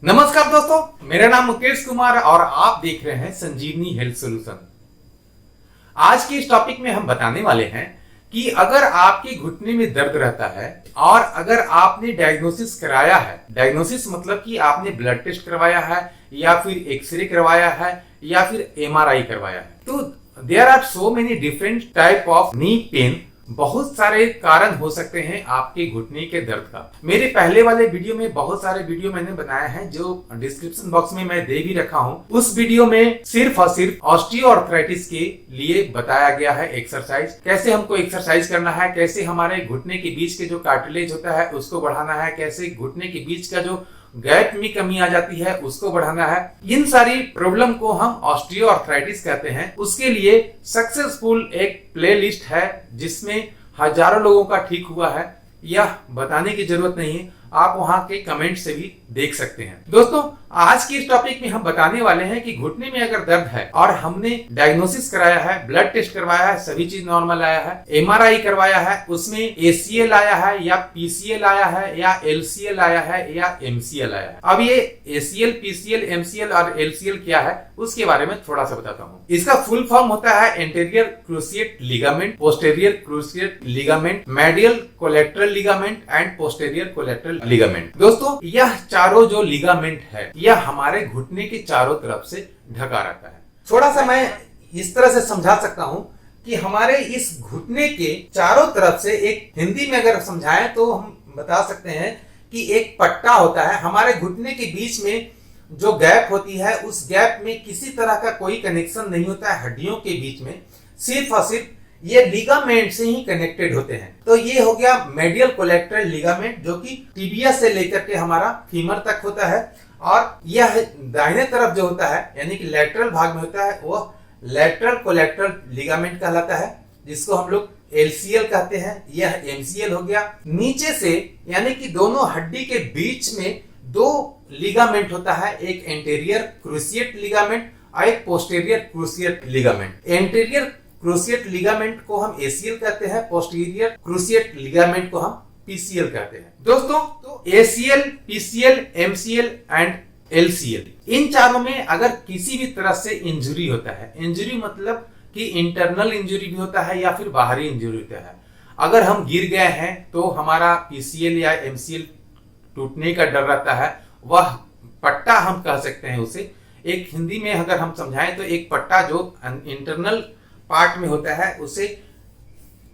नमस्कार दोस्तों, मेरा नाम मुकेश कुमार और आप देख रहे हैं संजीवनी हेल्थ सॉल्यूशन। आज के इस टॉपिक में हम बताने वाले हैं कि अगर आपके घुटने में दर्द रहता है और अगर आपने डायग्नोसिस कराया है, डायग्नोसिस मतलब कि आपने ब्लड टेस्ट करवाया है या फिर एक्सरे करवाया है या फिर एमआरआई करवाया है, तो there are so many different type of knee pain. बहुत सारे कारण हो सकते हैं आपके घुटने के दर्द का। मेरे पहले वाले वीडियो में बहुत सारे वीडियो मैंने बनाए हैं जो डिस्क्रिप्शन बॉक्स में मैं दे भी रखा हूं। उस वीडियो में सिर्फ और सिर्फ ऑस्टियोआर्थराइटिस के लिए बताया गया है एक्सरसाइज, कैसे हमको एक्सरसाइज करना है, कैसे हमारे घुटने के बीच के जो कार्टिलेज होता है उसको बढ़ाना है, कैसे घुटने के बीच का जो गैप में कमी आ जाती है उसको बढ़ाना है। इन सारी प्रॉब्लम को हम ऑस्टियोआर्थराइटिस कहते हैं। उसके लिए सक्सेसफुल एक प्लेलिस्ट है जिसमें हजारों लोगों का ठीक हुआ है। यह बताने की जरूरत नहीं है, आप वहां के कमेंट से भी देख सकते हैं। दोस्तों, आज के इस टॉपिक में हम बताने वाले हैं कि घुटने में अगर दर्द है और हमने डायग्नोसिस कराया है, ब्लड टेस्ट करवाया है, सभी चीज नॉर्मल आया है, एमआरआई करवाया है, उसमें एसीएल आया है या पीसीएल आया है या एलसीएल आया है या एमसीएल आया है। अब ये एसीएल, पीसीएल, एमसीएल और एलसीएल क्या है उसके बारे में थोड़ा सा बताता हूँ। इसका फुल फॉर्म होता है anterior cruciate ligament, posterior cruciate ligament, medial collateral ligament and posterior collateral ligament. दोस्तों, यह चारों जो लिगामेंट है यह हमारे घुटने के चारों तरफ से ढका रहता है। थोड़ा सा मैं इस तरह से समझा सकता हूं कि हमारे इस घुटने के चारों तरफ से, एक हिंदी में अगर समझाएं तो हम बता सकते हैं कि एक पट्टा होता है। हमारे घुटने के बीच में जो गैप होती है उस गैप में किसी तरह का कोई कनेक्शन नहीं होता है हड्डियों के बीच में, सिर्फ और सिर्फ ये लिगामेंट से ही कनेक्टेड होते हैं। तो ये हो गया मेडियल कोलेटरल लिगामेंट जो कि टिबिया से लेकर के हमारा फीमर तक होता है, और यह दाहिने तरफ जो होता है यानी कि लेटरल भाग में होता है वो लेटरल कोलेटरल लिगामेंट कहलाता है, जिसको हम लोग एलसीएल कहते हैं। यह एमसीएल हो गया। नीचे से यानी कि दोनों हड्डी के बीच में दो लिगामेंट होता है, एक एंटीरियर क्रूसिएट लिगामेंट और एक posterior cruciate ligament. Anterior cruciate ligament को हम एसीएल कहते हैं, पोस्टीरियर क्रूसिएट लिगामेंट को हम पीसीएल कहते हैं। दोस्तों, तो ACL, PCL, MCL and LCL, इन चारों में अगर किसी भी तरह से इंजरी होता है, इंजरी मतलब कि इंटरनल इंजरी भी होता है या फिर बाहरी इंजरी होता है, अगर हम गिर गए हैं तो हमारा पीसीएल या एमसीएल टूटने का डर रहता है। वह पट्टा हम कह सकते हैं उसे। एक हिंदी में अगर हम समझाएं तो एक पट्टा जो इंटरनल पार्ट में होता है उसे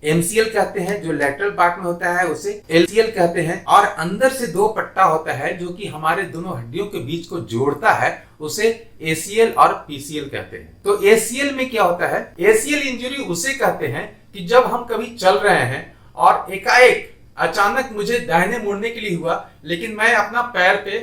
एमसीएल कहते हैं, जो लेटरल पार्ट में होता है उसे एलसीएल कहते हैं, और अंदर से दो पट्टा होता है जो कि हमारे दोनों हड्डियों के बीच को जोड़ता है, उसे एसीएल और पीसीएल कहते हैं। तो एसीएल में क्या होता है? एसीएल इंजरी उसे कहते हैं कि जब हम कभी चल रहे हैं और एकाएक अचानक मुझे दाहिने मुड़ने के लिए हुआ, लेकिन मैं अपना पैर पे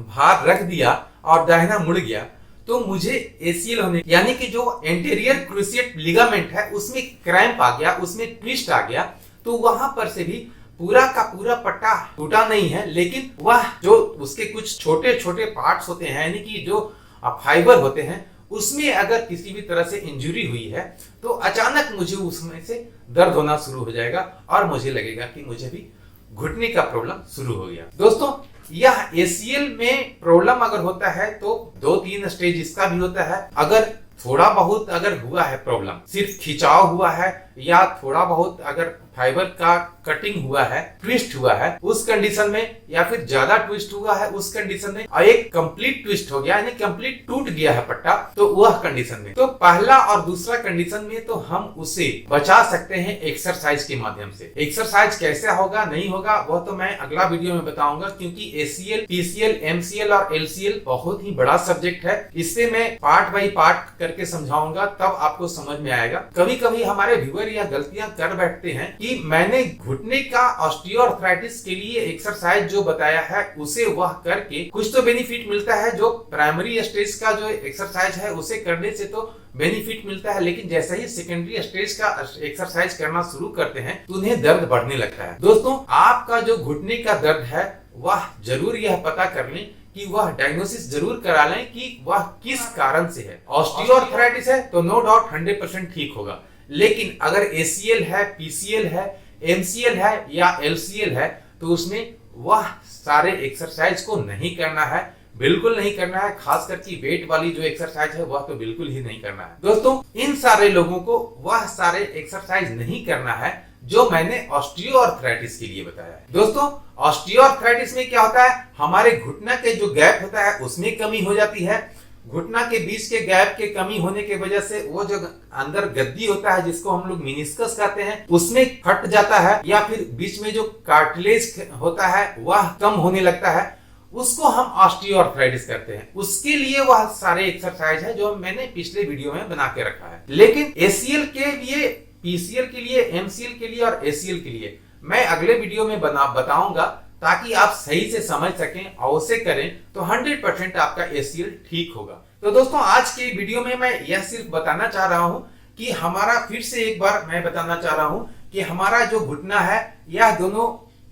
भार रख दिया और दाहिना मुड़ गया, तो मुझे एसीएल होने यानी कि जो एंटीरियर क्रूसिएट लिगामेंट है उसमें क्रैम्प आ गया, उसमें ट्विस्ट आ गया। तो वहां पर से भी पूरा का पूरा पट्टा टूटा नहीं है, लेकिन वह जो उसके कुछ छोटे छोटे पार्ट्स होते हैं यानी कि जो फाइबर होते हैं उसमें अगर किसी भी तरह से इंजरी हुई है तो अचानक मुझे उसमें से दर्द होना शुरू हो जाएगा और मुझे लगेगा कि मुझे भी घुटने का प्रॉब्लम शुरू हो गया। दोस्तों, यह एसीएल में प्रॉब्लम अगर होता है तो 2-3 स्टेज इसका भी होता है। अगर थोड़ा बहुत अगर हुआ है प्रॉब्लम, सिर्फ खिंचाव हुआ है या थोड़ा बहुत अगर फाइबर का कटिंग हुआ है, ट्विस्ट हुआ है उस कंडीशन में, या फिर ज्यादा ट्विस्ट हुआ है उस कंडीशन में, और एक कंप्लीट ट्विस्ट हो गया यानी कंप्लीट टूट गया है पट्टा, तो वह कंडीशन में, तो पहला और दूसरा कंडीशन में तो हम उसे बचा सकते हैं एक्सरसाइज के माध्यम से। एक्सरसाइज कैसे होगा नहीं होगा वह तो मैं अगला वीडियो में बताऊंगा, क्योंकि एसीएल, पीसीएल, एमसीएल और एलसीएल बहुत ही बड़ा सब्जेक्ट है। इससे मैं पार्ट बाई पार्ट करके समझाऊंगा, तब आपको समझ में आएगा। कभी कभी हमारे व्यूअर यह गलतियां कर बैठते हैं कि मैंने घुटने का ऑस्टियोआर्थराइटिस के लिए एक्सरसाइज जो बताया है उसे वह करके कुछ तो बेनिफिट मिलता है, जो प्राइमरी स्टेज का जो एक्सरसाइज है उसे करने से तो बेनिफिट मिलता है, लेकिन जैसे ही सेकेंडरी स्टेज का एक्सरसाइज करना शुरू करते हैं तो उन्हें दर्द बढ़ने लगता है। दोस्तों, आपका जो घुटने का दर्द है वह जरूर यह पता कर लें कि वह डायग्नोसिस जरूर करा लें कि वह किस कारण से है। ऑस्टियोआर्थराइटिस है तो नो डाउट 100% ठीक होगा, लेकिन अगर एसीएल है, पीसीएल है, एमसीएल है या एलसीएल है तो उसमें वह सारे एक्सरसाइज को नहीं करना है, बिल्कुल नहीं करना है। खास करके वेट वाली जो एक्सरसाइज है वह तो बिल्कुल ही नहीं करना है। दोस्तों, इन सारे लोगों को वह सारे एक्सरसाइज नहीं करना है जो मैंने ऑस्टियोआर्थराइटिस के लिए बताया है। दोस्तों, ऑस्टियोआर्थराइटिस में क्या होता है, हमारे घुटना के जो गैप होता है उसमें कमी हो जाती है। घुटना के बीच के गैप के कमी होने की वजह से वो जो अंदर गद्दी होता है जिसको हम लोग मेनिस्कस कहते हैं उसमें फट जाता है, या फिर बीच में जो कार्टिलेज होता है वह कम होने लगता है, उसको हम ऑस्टियोआर्थराइटिस कहते हैं। उसके लिए वह सारे एक्सरसाइज है जो मैंने पिछले वीडियो में बना के रखा है। लेकिन एसीएल के लिए, पीसीएल के लिए, एमसीएल के लिए और एसीएल के लिए मैं अगले वीडियो में बताऊंगा, ताकि आप सही से समझ सकें और उसे करें तो 100% आपका एसीएल ठीक होगा। तो दोस्तों, आज के वीडियो में मैं यह सिर्फ बताना चाह रहा हूं कि हमारा, फिर से एक बार मैं बताना चाह रहा हूं कि हमारा जो घुटना है, यह दोनों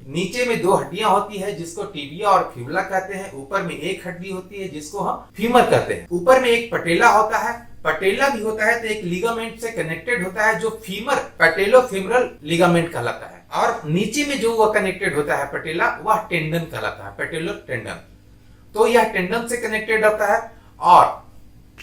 नीचे में 2 हड्डियां होती है जिसको टिबिया और फिबुला कहते हैं। ऊपर में एक हड्डी होती है जिसको हम फीमर कहते हैं। ऊपर में एक पटेला होता है, पटेला भी होता है तो एक लिगामेंट से कनेक्टेड होता है जो फीमर पैटेलोफेमरल लिगामेंट कहलाता है। और नीचे में जो वह कनेक्टेड होता है पटेला, वह टेंडन कहलाता है, पैटेलो टेंडन। तो यह टेंडन से कनेक्टेड होता है। और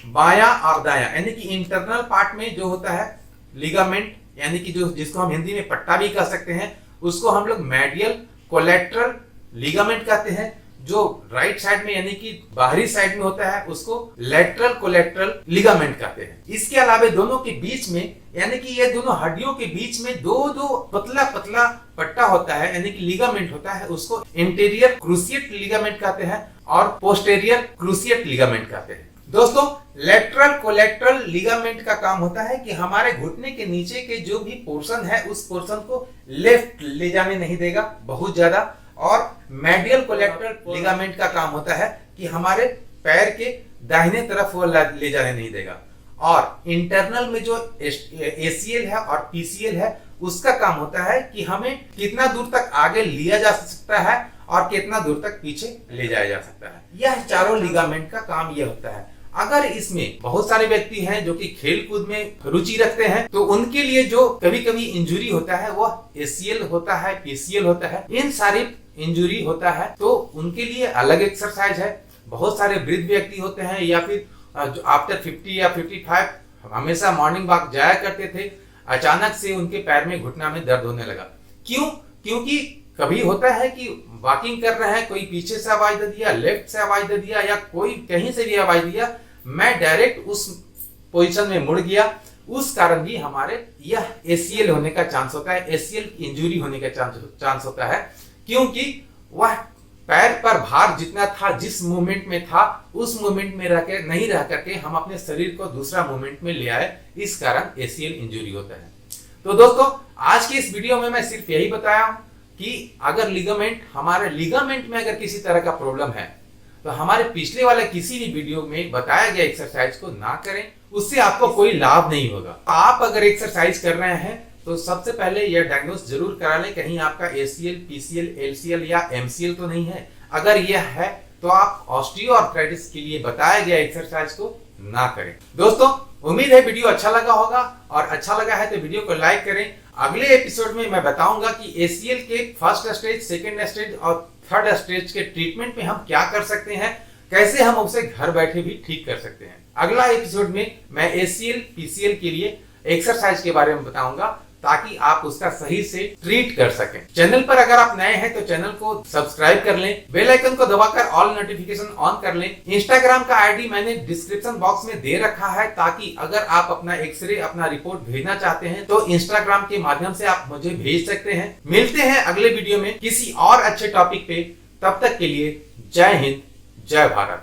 बायां और दायां यानी कि इंटरनल पार्ट में जो होता है लिगामेंट, यानी कि जो जिसको हम हिंदी में पट्टा भी कह सकते हैं, उसको हम लोग मेडियल कोलेट्रल लिगामेंट कहते हैं। जो राइट साइड में यानी कि बाहरी साइड में होता है उसको लेटरल कोलेट्रल लिगामेंट कहते हैं। इसके अलावा दोनों के बीच में, यानी कि ये दोनों हड्डियों के बीच में दो पतला पतला पट्टा होता है यानी कि लिगामेंट होता है, उसको इंटीरियर क्रूसिएट लिगामेंट कहते हैं और पोस्टेरियर क्रूसिएट लिगामेंट कहते हैं। दोस्तों, लेटरल कोलेट्रल लिगामेंट का काम होता है कि हमारे घुटने के नीचे के जो भी पोर्शन है उस पोर्शन को लेफ्ट ले जाने नहीं देगा बहुत ज्यादा। और मेडियल कोलेट्रल लिगामेंट का काम होता है कि हमारे पैर के दाहिने तरफ वो ले जाने नहीं देगा। और इंटरनल में जो एसीएल है और पीसीएल है उसका काम होता है कि हमें कितना दूर तक आगे लिया जा सकता है और कितना दूर तक पीछे ले जाया जा सकता है। यह चारों लिगामेंट का काम यह होता है। अगर इसमें बहुत सारे व्यक्ति हैं जो कि खेल कूद में रुचि रखते हैं, तो उनके लिए जो कभी कभी इंजुरी होता है वह एसीएल होता है, पीसीएल होता है, इन सारी इंजुरी होता है तो उनके लिए अलग एक्सरसाइज है। बहुत सारे वृद्ध व्यक्ति होते हैं या फिर जो आफ्टर 50 या 55 हमेशा मॉर्निंग वॉक जाया करते थे, अचानक से उनके पैर में, घुटना में दर्द होने लगा। क्यों? क्योंकि कभी होता है कि वॉकिंग कर रहे हैं, कोई पीछे से आवाज दे दिया, लेफ्ट से आवाज दे दिया या कोई कहीं से भी आवाज दिया, मैं डायरेक्ट उस पोजीशन में मुड़ गया, उस कारण भी हमारे यह एसीएल होने का चांस होता है, एसीएल इंजुरी होने का चांस होता है। क्योंकि वह पैर पर भार जितना था, जिस मूवमेंट में था उस मूवमेंट में नहीं रह करके हम अपने शरीर को दूसरा मूवमेंट में ले आए, इस कारण एसीएल इंजुरी होता है। तो दोस्तों, आज के इस वीडियो में मैं सिर्फ यही बताया कि अगर हमारे लिगामेंट में अगर किसी तरह का प्रॉब्लम है तो हमारे पिछले वाले किसी भी वीडियो में बताया गया एक्सरसाइज को ना करें, उससे आपको कोई लाभ नहीं होगा। आप अगर एक्सरसाइज कर रहे हैं तो सबसे पहले यह डायग्नोस जरूर करा लें, कहीं आपका एसीएल, पीसीएल, एलसीएल या एमसीएल तो नहीं है। अगर यह है तो आप ऑस्टियोआर्थराइटिस के लिए बताया गया एक्सरसाइज को ना करें। दोस्तों, उम्मीद है वीडियो अच्छा लगा होगा, और अच्छा लगा है तो वीडियो को लाइक करें। अगले एपिसोड में मैं बताऊंगा कि एसीएल के फर्स्ट स्टेज, सेकेंड स्टेज और थर्ड स्टेज के ट्रीटमेंट में हम क्या कर सकते हैं, कैसे हम उसे घर बैठे भी ठीक कर सकते हैं। अगला एपिसोड में मैं एसीएल, पीसीएल के लिए एक्सरसाइज के बारे में बताऊंगा ताकि आप उसका सही से ट्रीट कर सकें। चैनल पर अगर आप नए हैं तो चैनल को सब्सक्राइब कर लें, बेल आइकन को दबाकर ऑल नोटिफिकेशन ऑन कर लें। इंस्टाग्राम का आईडी मैंने डिस्क्रिप्शन बॉक्स में दे रखा है, ताकि अगर आप अपना एक्सरे, अपना रिपोर्ट भेजना चाहते हैं तो इंस्टाग्राम के माध्यम से आप मुझे भेज सकते हैं। मिलते हैं अगले वीडियो में किसी और अच्छे टॉपिक पे। तब तक के लिए जय हिंद, जय भारत।